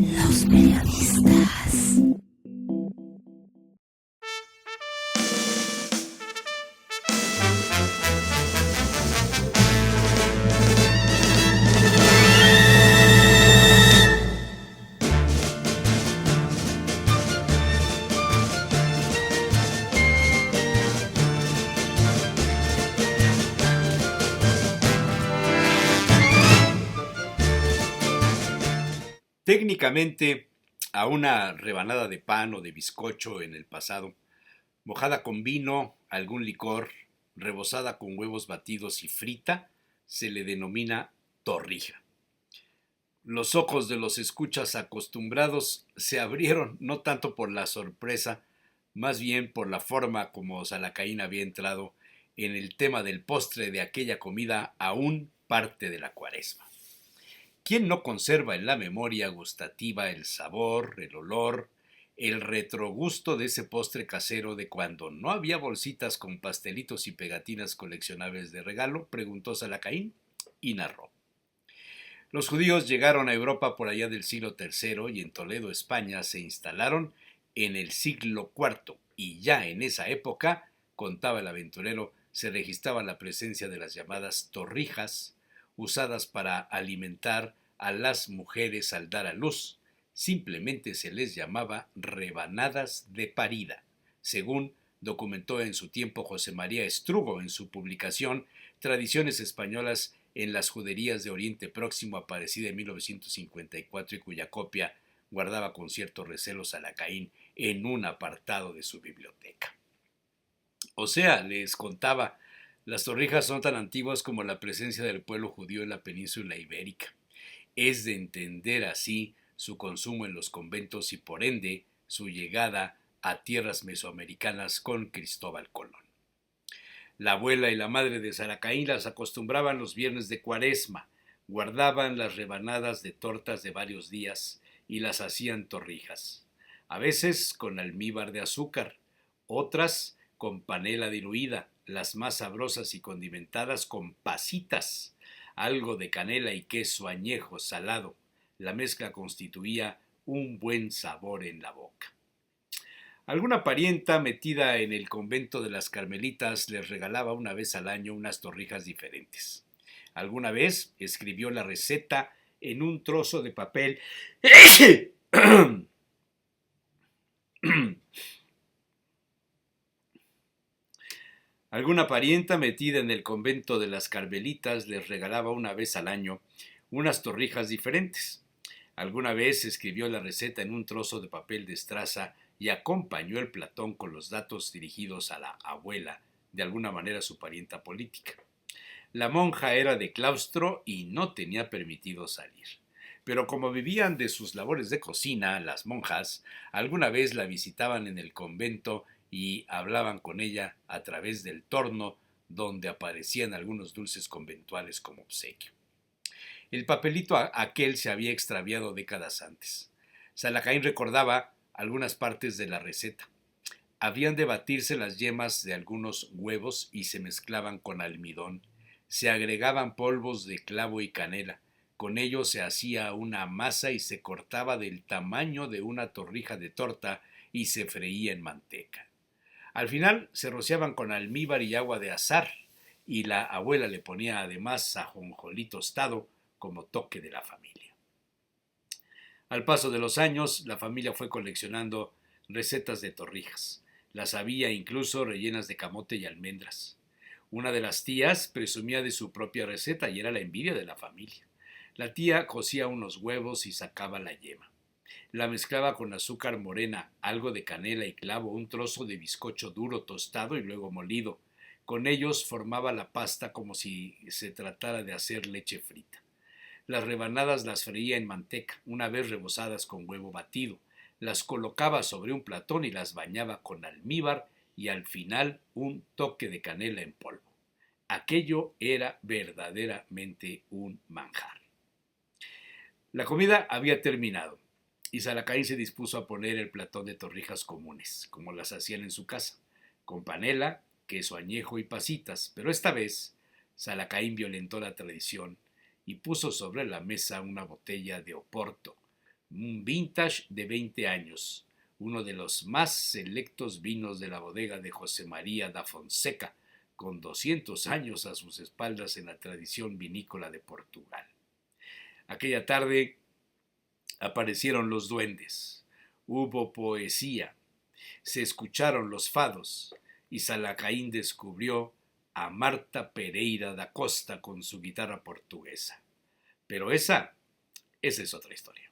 Los periodistas. Técnicamente, a una rebanada de pan o de bizcocho en el pasado, mojada con vino, algún licor, rebozada con huevos batidos y frita, se le denomina torrija. Los ojos de los escuchas acostumbrados se abrieron no tanto por la sorpresa, más bien por la forma como Salacaín había entrado en el tema del postre de aquella comida aún parte de la Cuaresma. ¿Quién no conserva en la memoria gustativa el sabor, el olor, el retrogusto de ese postre casero de cuando no había bolsitas con pastelitos y pegatinas coleccionables de regalo? Preguntó Salacaín y narró. Los judíos llegaron a Europa por allá del siglo III y en Toledo, España, se instalaron en el siglo IV y ya en esa época, contaba el aventurero, se registraba la presencia de las llamadas torrijas, usadas para alimentar a las mujeres al dar a luz. Simplemente se les llamaba rebanadas de parida, según documentó en su tiempo José María Estrugo en su publicación Tradiciones Españolas en las Juderías de Oriente Próximo, aparecida en 1954 y cuya copia guardaba con cierto recelo Salacaín en un apartado de su biblioteca. O sea, les contaba, las torrijas son tan antiguas como la presencia del pueblo judío en la península ibérica. Es de entender así su consumo en los conventos y por ende su llegada a tierras mesoamericanas con Cristóbal Colón. La abuela y la madre de Salacaín las acostumbraban los viernes de Cuaresma, guardaban las rebanadas de tortas de varios días y las hacían torrijas, a veces con almíbar de azúcar, otras con panela diluida, las más sabrosas y condimentadas con pasitas, algo de canela y queso añejo salado. La mezcla constituía un buen sabor en la boca. Alguna parienta metida en el convento de las Carmelitas les regalaba una vez al año unas torrijas diferentes. Alguna vez escribió la receta en un trozo de papel. Alguna parienta metida en el convento de las Carmelitas les regalaba una vez al año unas torrijas diferentes. Alguna vez escribió la receta en un trozo de papel de estraza y acompañó el platón con los datos dirigidos a la abuela, de alguna manera su parienta política. La monja era de claustro y no tenía permitido salir. Pero como vivían de sus labores de cocina, las monjas alguna vez la visitaban en el convento y hablaban con ella a través del torno donde aparecían algunos dulces conventuales como obsequio. El papelito aquel se había extraviado décadas antes. Salacaín recordaba algunas partes de la receta. Habían de batirse las yemas de algunos huevos y se mezclaban con almidón. Se agregaban polvos de clavo y canela. Con ello se hacía una masa y se cortaba del tamaño de una torrija de torta y se freía en manteca. Al final se rociaban con almíbar y agua de azahar y la abuela le ponía además ajonjolí tostado como toque de la familia. Al paso de los años, la familia fue coleccionando recetas de torrijas. Las había incluso rellenas de camote y almendras. Una de las tías presumía de su propia receta y era la envidia de la familia. La tía cocía unos huevos y sacaba la yema. La mezclaba con azúcar morena, algo de canela y clavo, un trozo de bizcocho duro tostado y luego molido. Con ellos formaba la pasta como si se tratara de hacer leche frita. Las rebanadas las freía en manteca, una vez rebozadas con huevo batido. Las colocaba sobre un platón y las bañaba con almíbar y al final un toque de canela en polvo. Aquello era verdaderamente un manjar. La comida había terminado y Salacaín se dispuso a poner el platón de torrijas comunes, como las hacían en su casa, con panela, queso añejo y pasitas, pero esta vez Salacaín violentó la tradición y puso sobre la mesa una botella de Oporto, un vintage de 20 años, uno de los más selectos vinos de la bodega de José María da Fonseca, con 200 años a sus espaldas en la tradición vinícola de Portugal. Aquella tarde aparecieron los duendes, hubo poesía, se escucharon los fados y Salacaín descubrió a Marta Pereira da Costa con su guitarra portuguesa. Pero esa es otra historia.